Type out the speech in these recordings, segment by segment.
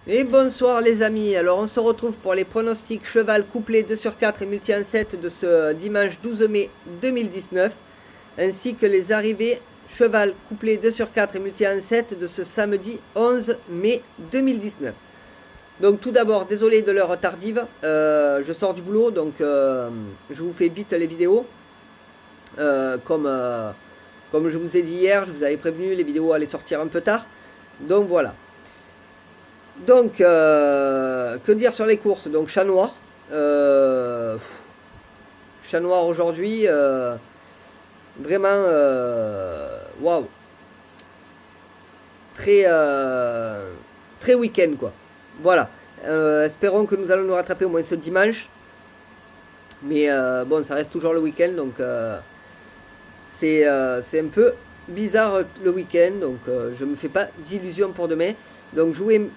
Et bonsoir les amis, alors on se retrouve pour les pronostics cheval couplé 2 sur 4 et multi 1-7 de ce dimanche 12 mai 2019, ainsi que les arrivées cheval couplé 2 sur 4 et multi 1-7 de ce samedi 11 mai 2019. Donc tout d'abord, désolé de l'heure tardive, je sors du boulot, donc je vous fais vite les vidéos. Comme je vous ai dit hier, je vous avais prévenu, les vidéos allaient sortir un peu tard, donc voilà. Donc, que dire sur les courses? Donc, chat noir. Chat noir aujourd'hui. Vraiment, waouh. Très week-end, quoi. Voilà. Espérons que nous allons nous rattraper au moins ce dimanche. Mais bon, ça reste toujours le week-end. Donc, c'est un peu bizarre le week-end. Donc, je ne me fais pas d'illusions pour demain. Donc, jouez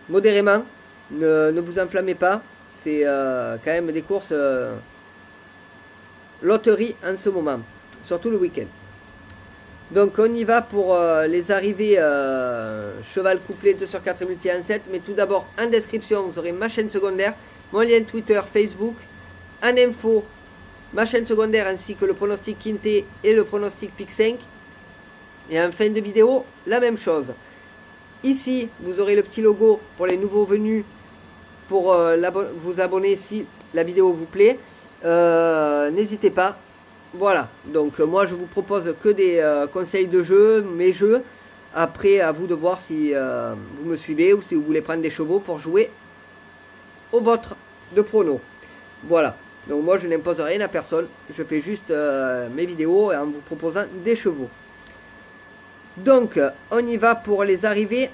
modérément, ne vous enflammez pas, c'est quand même des courses loterie en ce moment, surtout le week-end. Donc on y va pour les arrivées cheval couplé 2 sur 4 et multi 1-7, mais tout d'abord en description vous aurez ma chaîne secondaire, mon lien Twitter, Facebook, en info, ma chaîne secondaire ainsi que le pronostic Quintet et le pronostic Pic 5, et en fin de vidéo la même chose. Ici, vous aurez le petit logo pour les nouveaux venus pour vous abonner si la vidéo vous plaît. N'hésitez pas. Voilà, donc moi je vous propose que des conseils de jeu, mes jeux. Après, à vous de voir si vous me suivez ou si vous voulez prendre des chevaux pour jouer au vôtre de prono. Voilà, donc moi je n'impose rien à personne. Je fais juste mes vidéos en vous proposant des chevaux. Donc, on y va pour les arrivées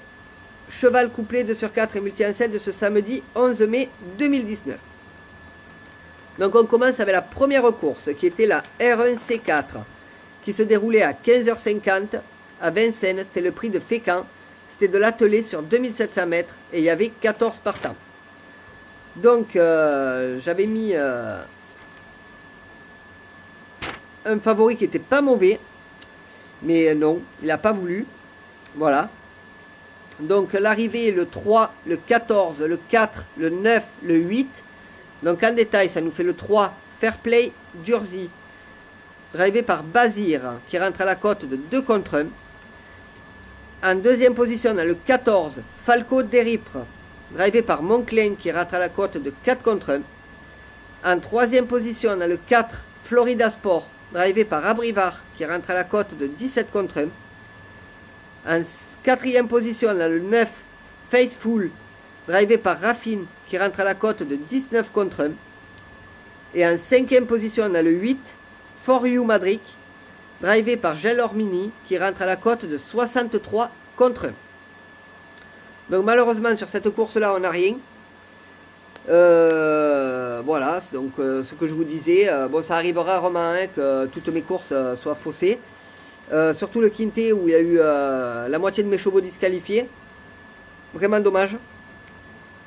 cheval couplé 2 sur 4 et multi 1-7 de ce samedi 11 mai 2019. Donc, on commence avec la première course qui était la R1C4 qui se déroulait à 15h50 à Vincennes. C'était le prix de Fécamp. C'était de l'attelé sur 2700 mètres et il y avait 14 partants. Donc, j'avais mis un favori qui n'était pas mauvais. Mais non, il n'a pas voulu. Voilà. Donc l'arrivée, le 3, le 14, le 4, le 9, le 8. Donc en détail, ça nous fait le 3, Fairplay Durzi. Drivé par Bazir, qui rentre à la cote de 2 contre 1. En deuxième position, on a le 14, Falco Deripre. Drivé par Monclin, qui rentre à la cote de 4 contre 1. En troisième position, on a le 4, Florida Sport. Drivé par Abrivard, qui rentre à la cote de 17 contre 1. En quatrième position, on a le 9, Faithful, drivé par Raffine, qui rentre à la cote de 19 contre 1. Et en cinquième position, on a le 8, For You Madrid, drivé par Gelor Mini, qui rentre à la cote de 63 contre 1. Donc malheureusement, sur cette course-là, on n'a rien. Voilà, donc ce que je vous disais, bon, ça arrive rarement hein, que toutes mes courses soient faussées, surtout le Quintet où il y a eu la moitié de mes chevaux disqualifiés, vraiment dommage.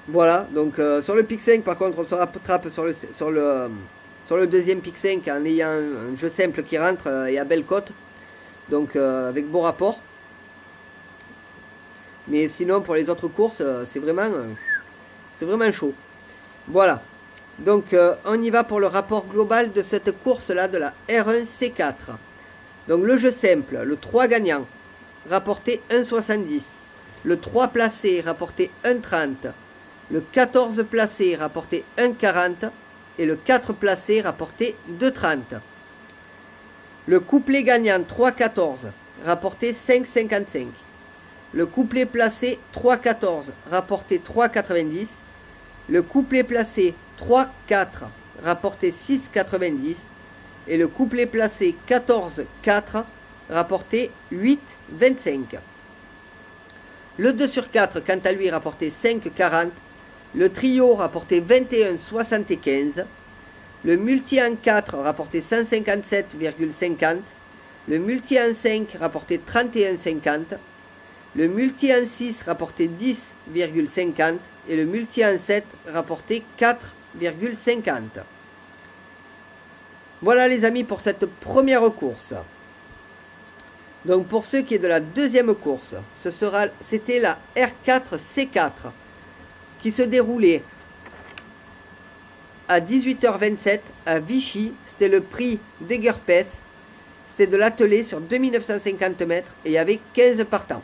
Voilà, donc sur le Pic 5 par contre on se rattrape sur le deuxième Pic 5 en ayant un jeu simple qui rentre et à belle cote, donc avec beau rapport. Mais sinon pour les autres courses c'est vraiment chaud. Voilà, donc on y va pour le rapport global de cette course-là, de la R1C4. Donc le jeu simple, le 3 gagnant, rapporté 1,70. Le 3 placé, rapporté 1,30. Le 14 placé, rapporté 1,40. Et le 4 placé, rapporté 2,30. Le couplet gagnant 3,14, rapporté 5,55. Le couplet placé 3,14, rapporté 3,90. Le couplet placé 3-4 rapporté 6,90 et le couplet placé 14-4 rapporté 8,25. Le 2 sur 4 quant à lui rapporté 5,40. Le trio rapporté 21,75. Le multi en 4 rapporté 157,50. Le multi en 5 rapporté 31,50. Le multi en 6 rapporté 10,50 et le multi en 7 rapporté 4,50. Voilà les amis pour cette première course. Donc pour ce qui est de la deuxième course, c'était la R4C4. qui se déroulait à 18h27 à Vichy. C'était le prix d'Egerpes. C'était de l'attelé sur 2950 mètres et il y avait 15 partants.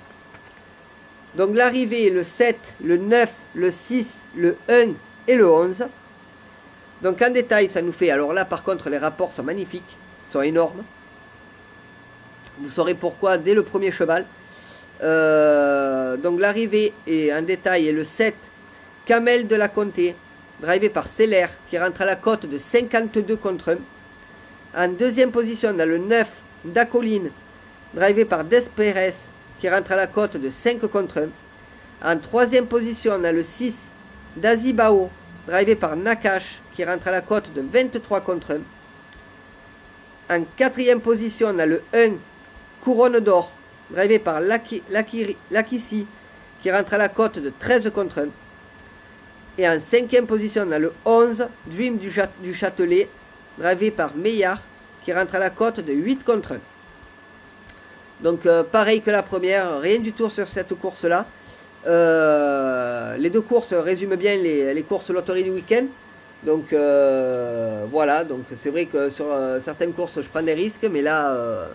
Donc l'arrivée le 7, le 9, le 6, le 1 et le 11. Donc en détail, ça nous fait... Alors là, par contre, les rapports sont magnifiques, sont énormes. Vous saurez pourquoi dès le premier cheval. Donc l'arrivée est en détail est le 7, Camel de la Comté, drivé par Seller, qui rentre à la cote de 52 contre 1. En deuxième position, on a le 9, Dacoline, drivé par Desperes, qui rentre à la cote de 5 contre 1. En troisième position, on a le 6, Dazibao, drivé par Nakash, qui rentre à la cote de 23 contre 1. En quatrième position, on a le 1, Couronne d'Or, drivé par Lakissi, qui rentre à la cote de 13 contre 1. Et en cinquième position, on a le 11, Dream du Châtelet, drivé par Meillard, qui rentre à la cote de 8 contre 1. Donc pareil que la première, rien du tout sur cette course-là. Les deux courses résument bien les courses loterie du week-end. Donc voilà, donc c'est vrai que sur certaines courses je prends des risques, mais là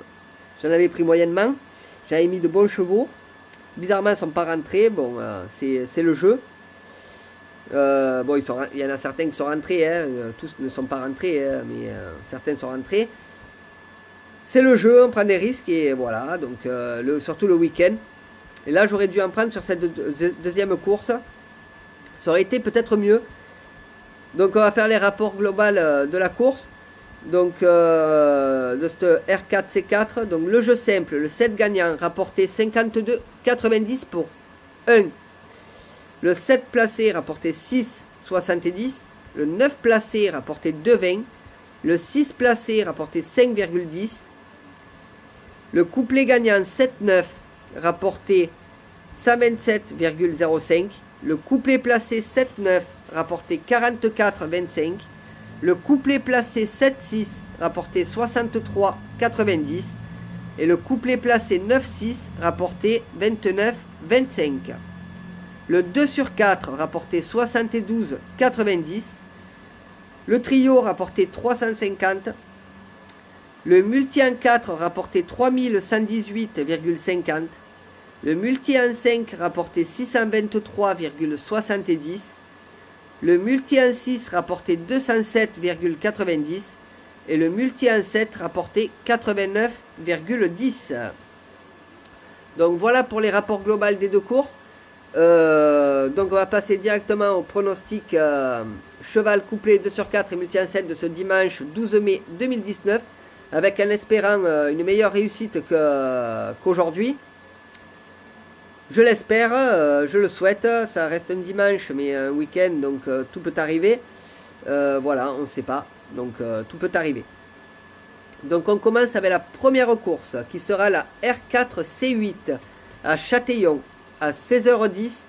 j'en avais pris moyennement. J'avais mis de bons chevaux. Bizarrement ils ne sont pas rentrés, bon c'est le jeu. Bon, il y en a certains qui sont rentrés, hein, tous ne sont pas rentrés, hein, mais certains sont rentrés. C'est le jeu, on prend des risques et voilà, donc surtout le week-end. Et là, j'aurais dû en prendre sur cette deuxième course. Ça aurait été peut-être mieux. Donc, on va faire les rapports globaux de la course. Donc, de cette R4C4. Donc, le jeu simple, le 7 gagnant, rapporté 52,90 pour 1. Le 7 placé, rapporté 6,70. Le 9 placé, rapporté 2,20. Le 6 placé, rapporté 5,10. Le couplet gagnant 7-9, rapporté 127,05. Le couplet placé 7-9, rapporté 44,25. Le couplet placé 7-6, rapporté 63,90. Et le couplet placé 9-6, rapporté 29,25. Le 2 sur 4, rapporté 72,90. Le trio, rapporté 350. Le multi en 4 rapporté 3118,50. Le multi en 5 rapporté 623,70. Le multi en 6 rapporté 207,90. Et le multi en 7 rapporté 89,10. Donc voilà pour les rapports globaux des deux courses. Donc on va passer directement au pronostic cheval couplé 2 sur 4 et multi en 7 de ce dimanche 12 mai 2019. Avec en espérant une meilleure réussite qu'aujourd'hui. Je l'espère, je le souhaite. Ça reste un dimanche, mais un week-end, donc tout peut arriver. Voilà, on ne sait pas, donc tout peut arriver. Donc on commence avec la première course, qui sera la R4C8 à Châtillon, à 16h10.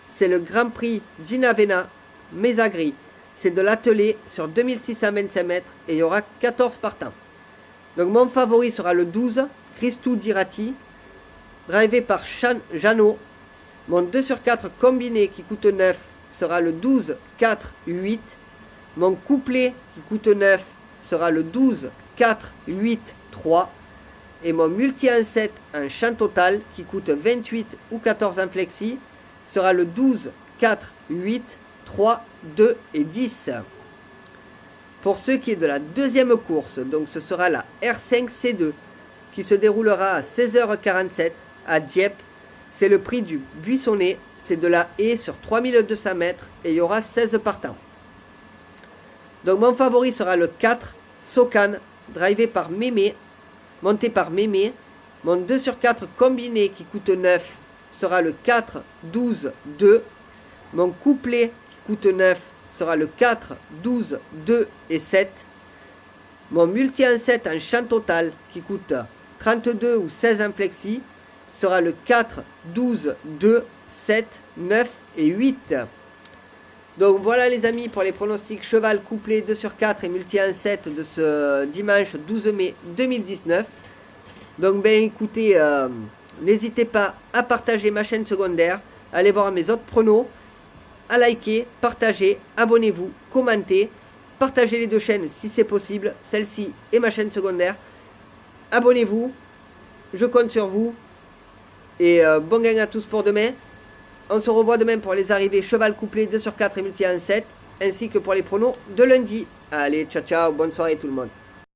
C'est le Grand Prix d'Inavena, Mésagri. C'est de l'attelé sur 2625 mètres et il y aura 14 partants. Donc mon favori sera le 12, Christou Dirati, drivé par Jeannot. Mon 2 sur 4 combiné qui coûte 9 sera le 12, 4, 8. Mon couplet qui coûte 9 sera le 12, 4, 8, 3. Et mon multi en 7 en champ total qui coûte 28 ou 14 en flexi sera le 12, 4, 8, 3, 2 et 10. Pour ce qui est de la deuxième course, donc ce sera la R5C2 qui se déroulera à 16h47 à Dieppe. C'est le prix du buissonnet, c'est de la haie sur 3200 mètres et il y aura 16 partants. Donc mon favori sera le 4, Sokan, drivé par Mémé, monté par Mémé. Mon 2 sur 4 combiné qui coûte 9 sera le 4, 12, 2. Mon couplet qui coûte 9 sera le 4, 12, 2 et 7. Mon multi en 7 en champ total qui coûte 32 ou 16 en flexi sera le 4, 12, 2, 7, 9 et 8. Donc voilà les amis pour les pronostics cheval couplé 2 sur 4 et multi en 7 de ce dimanche 12 mai 2019. Donc ben écoutez, n'hésitez pas à partager ma chaîne secondaire, allez voir mes autres pronos. à liker, partager, abonnez-vous, commentez, partagez les deux chaînes si c'est possible, celle-ci et ma chaîne secondaire. Abonnez-vous, je compte sur vous. Et bon gain à tous pour demain. On se revoit demain pour les arrivées cheval couplé 2 sur 4 et multi 1 7, ainsi que pour les pronos de lundi. Allez, ciao ciao, bonne soirée tout le monde.